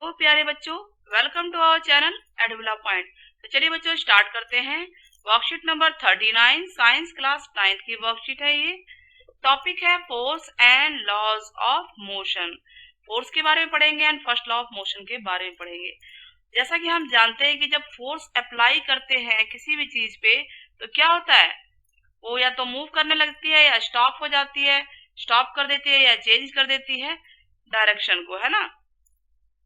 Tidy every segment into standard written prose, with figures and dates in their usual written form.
तो प्यारे बच्चों, वेलकम टू आवर चैनल एडविला पॉइंट। तो चलिए बच्चों स्टार्ट करते हैं। Worksheet number 39 science class 9th की वर्कशीट है। ये टॉपिक है force and laws of motion. Force के बारे में पढ़ेंगे and first law of motion के बारे में पढ़ेंगे। जैसा कि हम जानते हैं कि जब फोर्स अप्लाई करते हैं किसी भी चीज पे तो क्या होता है, वो या तो मूव करने लगती है या स्टॉप हो जाती है, स्टॉप कर देती है या चेंज कर देती है डायरेक्शन को, है ना।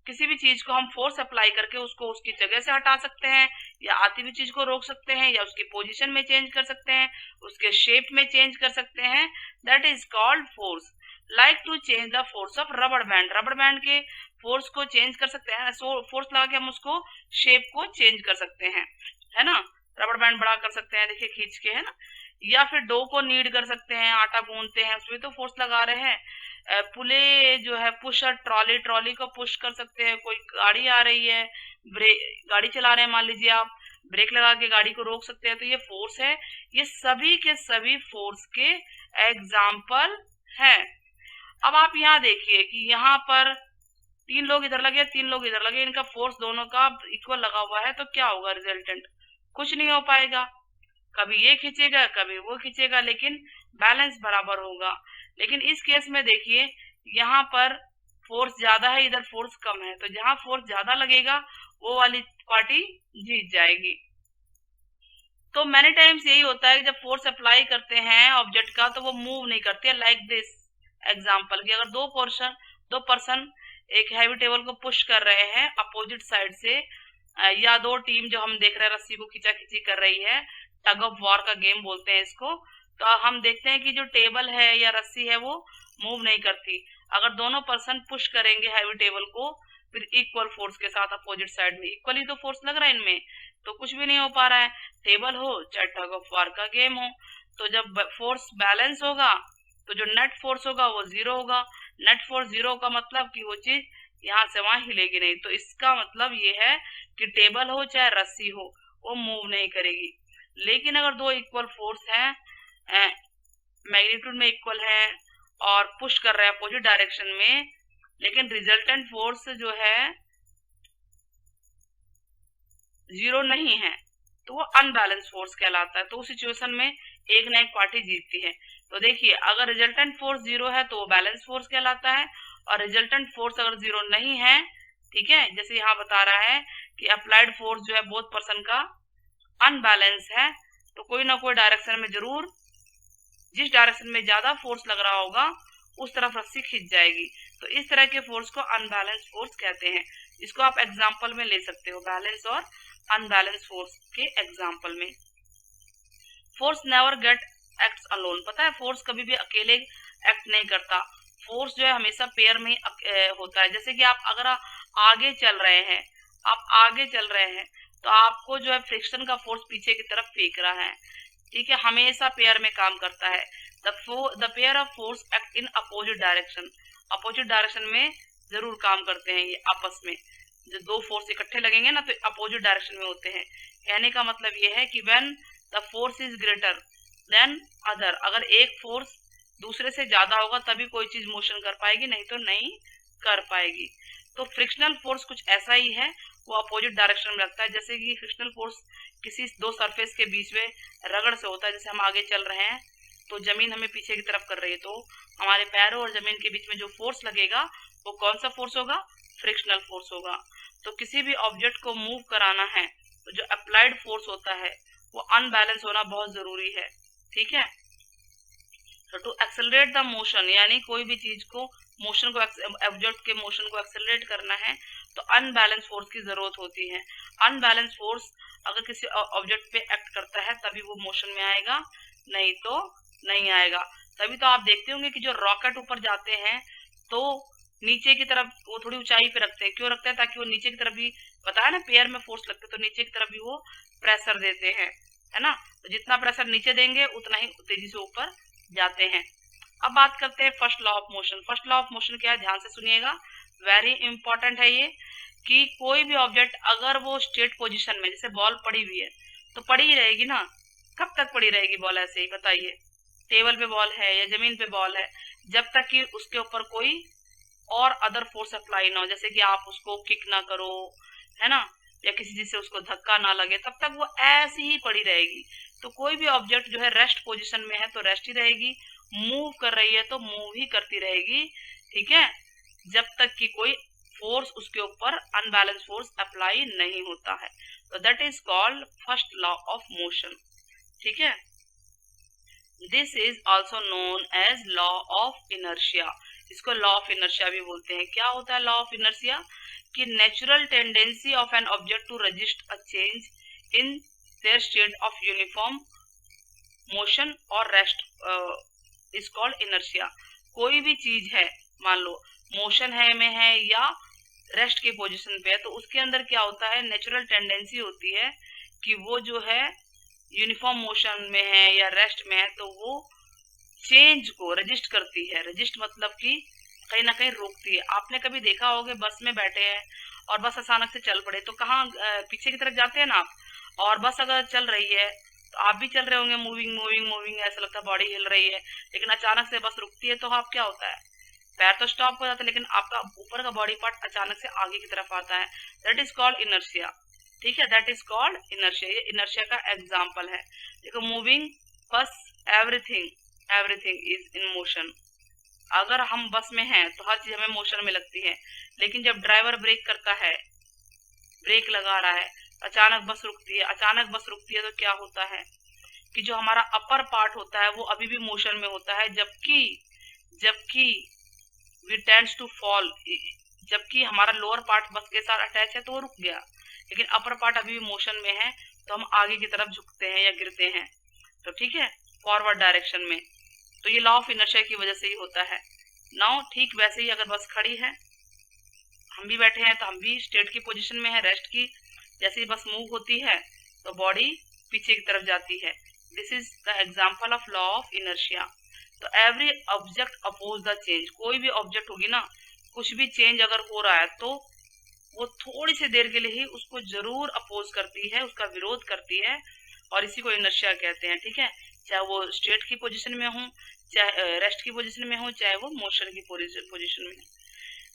किसी भी चीज को हम फोर्स अप्लाई करके उसको उसकी जगह से हटा सकते हैं, या आती हुई चीज को रोक सकते हैं, या उसकी पोजीशन में चेंज कर सकते हैं, उसके शेप में चेंज कर सकते हैं। That is called force. Like to change the force of rubber band. Rubber band के फोर्स को चेंज कर सकते हैं, फोर्स लगा के हम उसको शेप को चेंज कर सकते हैं, है ना। रबर बैंड बड़ा कर सकते हैं, देखिए खींच के, है ना। या फिर डो को नीड कर सकते हैं, आटा गूंथते हैं उसमें तो फोर्स लगा रहे हैं। पुले जो है पुशर, ट्रॉली, ट्रॉली को पुश कर सकते हैं। कोई गाड़ी आ रही है, ब्रेक, गाड़ी चला रहे हैं मान लीजिए आप, ब्रेक लगा के गाड़ी को रोक सकते हैं, तो ये फोर्स है। ये सभी के सभी फोर्स के एग्जाम्पल हैं। अब आप यहाँ देखिए कि यहाँ पर 3 लोग इधर लगे, 3 लोग इधर लगे, इनका फोर्स दोनों का इक्वल लगा हुआ है, तो क्या होगा रिजल्टेंट? कुछ नहीं हो पाएगा। कभी ये खींचेगा कभी वो खींचेगा, लेकिन बैलेंस बराबर होगा। लेकिन इस केस में देखिए यहाँ पर फोर्स ज्यादा है, इधर फोर्स कम है, तो जहां फोर्स ज्यादा लगेगा वो वाली पार्टी जीत जाएगी। तो मैनी टाइम्स यही होता है कि जब फोर्स अप्लाई करते हैं ऑब्जेक्ट का तो वो मूव नहीं करते हैं। लाइक दिस एग्जाम्पल कि अगर दो पर्सन एक हैवी टेबल को पुश कर रहे हैं अपोजिट साइड से, या दो टीम जो हम देख रहे हैं रस्सी को खींचा खींची कर रही है, टग ऑफ वॉर का गेम बोलते हैं इसको, तो हम देखते हैं कि जो टेबल है या रस्सी है वो मूव नहीं करती। अगर दोनों पर्सन पुश करेंगे हैवी टेबल को फिर इक्वल फोर्स के साथ अपोजिट साइड में, इक्वली तो फोर्स लग रहा है इनमें, तो कुछ भी नहीं हो पा रहा है। टेबल हो चाहे टग ऑफ वॉर का गेम हो, तो जब फोर्स बैलेंस होगा तो जो नेट फोर्स होगा वो जीरो होगा। नेट फोर्स जीरो का मतलब कि वो चीज यहाँ से वहां हिलेगी नहीं। तो इसका मतलब ये है कि टेबल हो चाहे रस्सी हो वो मूव नहीं करेगी। लेकिन अगर दो इक्वल फोर्स हैं, मैग्नीट्यूड में इक्वल है और पुश कर रहे हैं अपोजिट डायरेक्शन में, लेकिन रिजल्टेंट फोर्स जो है जीरो नहीं है, तो वो अनबैलेंस फोर्स कहलाता है। तो उस सिचुएशन में एक ना एक पार्टी जीतती है। तो देखिए अगर रिजल्टेंट फोर्स जीरो है तो वो बैलेंस फोर्स कहलाता है, और रिजल्टेंट फोर्स अगर जीरो नहीं है, ठीक है, जैसे यहाँ बता रहा है कि अप्लाइड फोर्स जो है बोथ पर्सन का अनबैलेंस है, तो कोई ना कोई डायरेक्शन में जरूर, जिस डायरेक्शन में ज्यादा फोर्स लग रहा होगा उस तरफ रस्सी खींच जाएगी। तो इस तरह के फोर्स को अनबैलेंस फोर्स कहते हैं। इसको आप एग्जाम्पल में ले सकते हो, बैलेंस और अनबैलेंस फोर्स के एग्जाम्पल में। Force never get acts alone. पता है फोर्स कभी भी अकेले एक्ट नहीं करता। फोर्स जो है हमेशा पेयर में होता है। जैसे कि आप अगर आगे चल रहे हैं, तो आपको जो है फ्रिक्शन का फोर्स पीछे की तरफ फेंक रहा है, ठीक है, हमेशा पेयर में काम करता है। The pair of force act in opposite direction. Opposite direction में जरूर काम करते हैं ये आपस में। जब दो फोर्स इकट्ठे लगेंगे ना तो अपोजिट डायरेक्शन में होते हैं। कहने का मतलब ये है कि when the force is greater than other, अगर एक फोर्स दूसरे से ज्यादा होगा तभी कोई चीज मोशन कर पाएगी, नहीं तो नहीं कर पाएगी। तो फ्रिक्शनल फोर्स कुछ ऐसा ही है, वो अपोजिट डायरेक्शन में लगता है। जैसे कि फ्रिक्शनल फोर्स किसी दो सरफेस के बीच में रगड़ से होता है। जैसे हम आगे चल रहे हैं तो जमीन हमें पीछे की तरफ कर रही है, तो हमारे पैरों और जमीन के बीच में जो फोर्स लगेगा वो कौन सा फोर्स होगा? फ्रिक्शनल फोर्स होगा। तो किसी भी ऑब्जेक्ट को मूव कराना है तो जो अप्लाइड फोर्स होता है वो अनबैलेंस होना बहुत जरूरी है, ठीक है। तो टू एक्सेलरेट द मोशन, यानी कोई भी चीज को मोशन को, ऑब्जेक्ट के मोशन को एक्सेलरेट करना है तो अनबैलेंस फोर्स की जरूरत होती है। अनबैलेंस फोर्स अगर किसी ऑब्जेक्ट पे एक्ट करता है तभी वो मोशन में आएगा, नहीं तो नहीं आएगा। तभी तो आप देखते होंगे कि जो रॉकेट ऊपर जाते हैं तो नीचे की तरफ वो थोड़ी ऊंचाई पे रखते हैं। क्यों रखते हैं? ताकि वो नीचे की तरफ भी, बताया ना पेयर में फोर्स लगते हैं तो नीचे की तरफ भी वो प्रेशर देते हैं, है ना। तो जितना प्रेशर नीचे देंगे उतना ही तेजी से ऊपर जाते हैं। अब बात करते हैं first law of motion. First law of motion क्या है, ध्यान से सुनिएगा, वेरी इंपॉर्टेंट है ये। कि कोई भी ऑब्जेक्ट अगर वो स्टेट पोजीशन में, जैसे बॉल पड़ी हुई है तो पड़ी ही रहेगी ना। कब तक पड़ी रहेगी बॉल ऐसे ही, बताइए। टेबल पे बॉल है या जमीन पे बॉल है, जब तक कि उसके ऊपर कोई और अदर फोर्स अप्लाई ना हो, जैसे कि आप उसको किक ना करो, है ना, या किसी चीज से उसको धक्का ना लगे, तब तक वो ऐसी ही पड़ी रहेगी। तो कोई भी ऑब्जेक्ट जो है रेस्ट पोजीशन में है तो रेस्ट ही रहेगी, मूव कर रही है तो मूव ही करती रहेगी, ठीक है, जब तक कि कोई फोर्स उसके ऊपर अनबैलेंस फोर्स अप्लाई नहीं होता है। तो that is called first law of motion, ठीक है। This is also known as law of inertia. इसको लॉ ऑफ इनर्शिया भी बोलते हैं। क्या होता है लॉ ऑफ इनर्शिया? कि natural tendency of an object to resist a change in their state of uniform motion और रेस्ट इज कॉल्ड इनर्शिया। कोई भी चीज है, मान लो मोशन है में है या रेस्ट की पोजीशन पे है, तो उसके अंदर क्या होता है, नेचुरल टेंडेंसी होती है कि वो जो है यूनिफॉर्म मोशन में है या रेस्ट में है, तो वो चेंज को रजिस्ट करती है। रजिस्ट मतलब कि कहीं ना कहीं रोकती है। आपने कभी देखा होगा बस में बैठे हैं और बस अचानक से चल पड़े तो कहाँ पीछे की तरफ जाते हैं ना आप, और बस अगर चल रही है तो आप भी चल रहे होंगे, मूविंग मूविंग मूविंग, ऐसा लगता है बॉडी हिल रही है। लेकिन अचानक से बस रुकती है तो आप क्या होता है, पैर तो स्टॉप हो जाता है, लेकिन आपका ऊपर का बॉडी पार्ट अचानक से आगे की तरफ आता है। दैट इज कॉल्ड इनर्शिया, ठीक है, दैट इज कॉल्ड इनर्शिया। ये इनर्शिया का एग्जाम्पल है। देखो मूविंग बस, एवरीथिंग इज इन मोशन। अगर हम बस में हैं तो हर चीज हमें मोशन में लगती है, लेकिन जब ड्राइवर ब्रेक करता है, ब्रेक लगा रहा है, अचानक बस रुकती है। अचानक बस रुकती है तो क्या होता है कि जो हमारा अपर पार्ट होता है वो अभी भी मोशन में होता है, जबकि वी टेंड्स टू फॉल, जबकि हमारा लोअर पार्ट बस के साथ अटैच है तो वो रुक गया, लेकिन अपर पार्ट अभी भी मोशन में है तो हम आगे की तरफ झुकते हैं या गिरते हैं, तो ठीक है, फॉरवर्ड डायरेक्शन में। तो ये लॉ ऑफ इनर्शिया की वजह से ही होता है। नाउ ठीक वैसे ही अगर बस खड़ी है, हम भी बैठे हैं तो हम भी स्टेट की पोजीशन में है, रेस्ट की। जैसे ही बस मूव होती है तो बॉडी पीछे की तरफ जाती है। This is the example of law of inertia. तो every object oppose the change. कोई भी ऑब्जेक्ट होगी ना, कुछ भी चेंज अगर हो रहा है तो वो थोड़ी सी देर के लिए ही उसको जरूर अपोज करती है, उसका विरोध करती है, और इसी को इनर्शिया कहते हैं, ठीक है। चाहे वो स्टेट की पोजीशन में हो, चाहे रेस्ट की पोजीशन में हो, चाहे वो मोशन की पोजीशन में हो।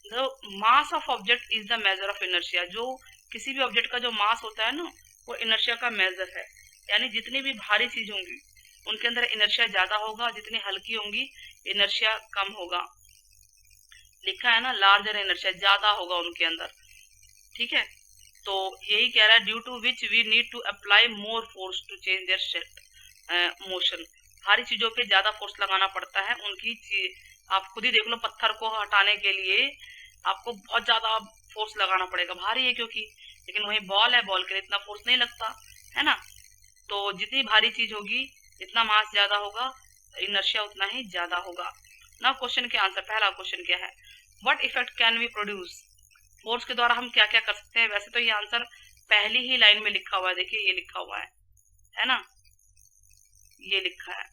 The mass of object is the measure of inertia. जो किसी भी ऑब्जेक्ट का जो मास होता है ना, वो इनर्शिया का मेजर है। यानी जितनी भी भारी चीज होंगी उनके अंदर इनर्शिया ज्यादा होगा, जितनी हल्की होंगी इनर्शिया कम होगा। लिखा है ना, लार्जर इनर्शिया, ज्यादा होगा उनके अंदर, ठीक है। तो यही कह रहा है, due to which we need to apply more force to change their state motion. भारी चीजों पे ज्यादा फोर्स लगाना पड़ता है। आप खुद ही देख लो, पत्थर को हटाने के लिए आपको बहुत ज्यादा फोर्स लगाना पड़ेगा, भारी है क्योंकि, लेकिन वही बॉल है, बॉल के लिए इतना फोर्स नहीं लगता है ना। तो जितनी भारी चीज होगी, जितना मास ज्यादा होगा, इनर्शिया उतना ही ज्यादा होगा। ना क्वेश्चन के आंसर, पहला क्वेश्चन क्या है, what effect can we produce. Force के द्वारा हम क्या क्या कर सकते हैं। वैसे तो ये आंसर पहली ही लाइन में लिखा हुआ है, देखिए ये लिखा हुआ है ना, ये लिखा है,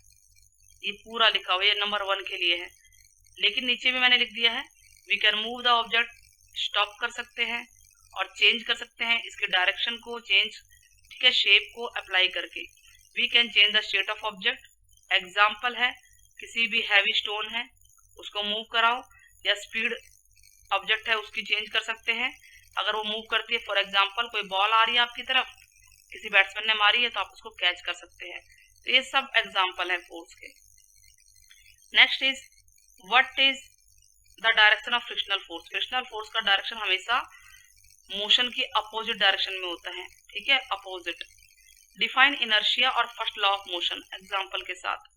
ये पूरा लिखा हुआ है, ये नंबर 1 के लिए है। लेकिन नीचे भी मैंने लिख दिया है, we can move the object, stop कर सकते हैं और चेंज कर सकते हैं इसके डायरेक्शन को, चेंज, ठीक है, शेप को अप्लाई करके। We can change the state of object. Example है, किसी भी हैवी स्टोन है उसको मूव कराओ, या स्पीड ऑब्जेक्ट है उसकी चेंज कर सकते हैं अगर वो मूव करती है। फॉर एग्जाम्पल कोई बॉल आ रही है आपकी तरफ, किसी बैट्समैन ने मारी है तो आप उसको कैच कर सकते हैं। तो ये सब एग्जाम्पल है फोर्स के। Next is, what is the direction of frictional force. Frictional force का डायरेक्शन हमेशा मोशन की अपोजिट डायरेक्शन में होता है, ठीक है, अपोजिट। डिफाइन इनर्शिया और first law of motion example के साथ।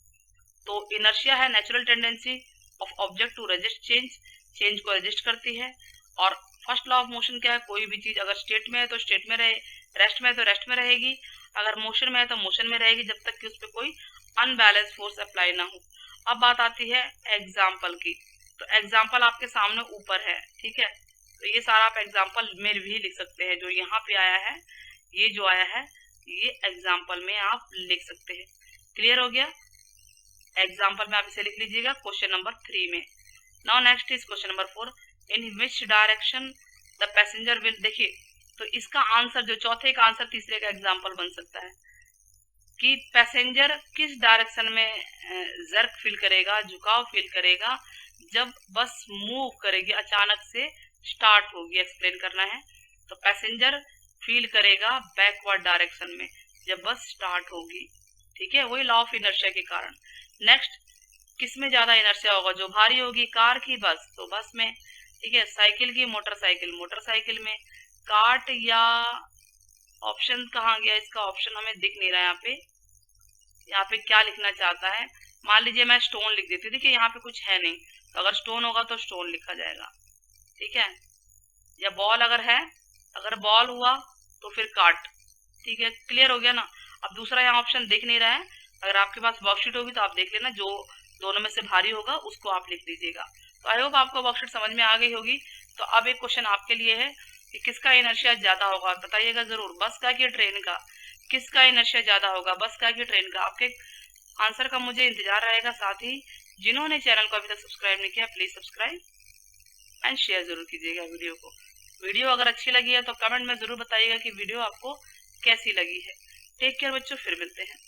तो इनर्शिया है natural tendency of object to resist change, change को रेजिस्ट करती है। और फर्स्ट लॉ ऑफ मोशन क्या है, कोई भी चीज अगर स्टेट में है तो स्टेट में रहे, रेस्ट में है तो रेस्ट में रहेगी, अगर मोशन में है तो मोशन में रहेगी, जब तक कि उस पर कोई अनबैलेंस फोर्स अप्लाई ना हो। अब बात आती है एग्जाम्पल की। तो एग्जाम्पल आपके सामने ऊपर है, ठीक है। तो ये सारा आप एग्जाम्पल में भी लिख सकते हैं, जो यहाँ पे आया है, ये जो आया है, ये एग्जाम्पल में आप लिख सकते हैं। क्लियर हो गया। एग्जाम्पल में आप इसे लिख लीजिएगा क्वेश्चन नंबर 3 में। Now next is question number 4, in which direction the passenger will. देखिए, तो इसका आंसर, जो चौथे का आंसर तीसरे का एग्जाम्पल बन सकता है कि पैसेंजर किस डायरेक्शन में जर्क फील करेगा, झुकाव फील करेगा, जब बस मूव करेगी, अचानक से स्टार्ट होगी, एक्सप्लेन करना है। तो पैसेंजर फील करेगा बैकवर्ड डायरेक्शन में जब बस स्टार्ट होगी, ठीक है, वही लॉ ऑफ इनर्शिया के कारण। नेक्स्ट, किस में ज्यादा इनर्शिया होगा? जो भारी होगी, कार की बस, तो बस में, ठीक है, साइकिल की मोटरसाइकिल, मोटरसाइकिल में, कार्ट या ऑप्शन कहाँ गया इसका? ऑप्शन हमें दिख नहीं रहा है यहाँ पे क्या लिखना चाहता है? मान लीजिए मैं स्टोन लिख देती हूँ, देखिए यहाँ पे कुछ है नहीं, तो अगर स्टोन होगा तो स्टोन लिखा जाएगा, ठीक है। या बॉल अगर है, अगर बॉल हुआ तो फिर काट, ठीक है, क्लियर हो गया ना। अब दूसरा यहाँ ऑप्शन दिख नहीं रहा है, अगर आपके पास वर्कशीट होगी तो आप देख लेना, जो दोनों में से भारी होगा उसको आप लिख दीजिएगा। तो आई होप आपको वर्कशीट समझ में आ गई होगी। तो अब एक क्वेश्चन आपके लिए है कि किसका इनर्शिया ज्यादा होगा, बताइएगा जरूर, बस का कि ट्रेन का? किसका इनर्शिया ज्यादा होगा, बस का कि ट्रेन का? आपके आंसर का मुझे इंतजार रहेगा। साथ ही जिन्होंने चैनल को अभी तक सब्सक्राइब नहीं किया, प्लीज सब्सक्राइब एंड शेयर जरूर कीजिएगा वीडियो को। वीडियो अगर अच्छी लगी है तो कमेंट में जरूर बताइएगा कि वीडियो आपको कैसी लगी है। टेक केयर बच्चों, फिर मिलते हैं।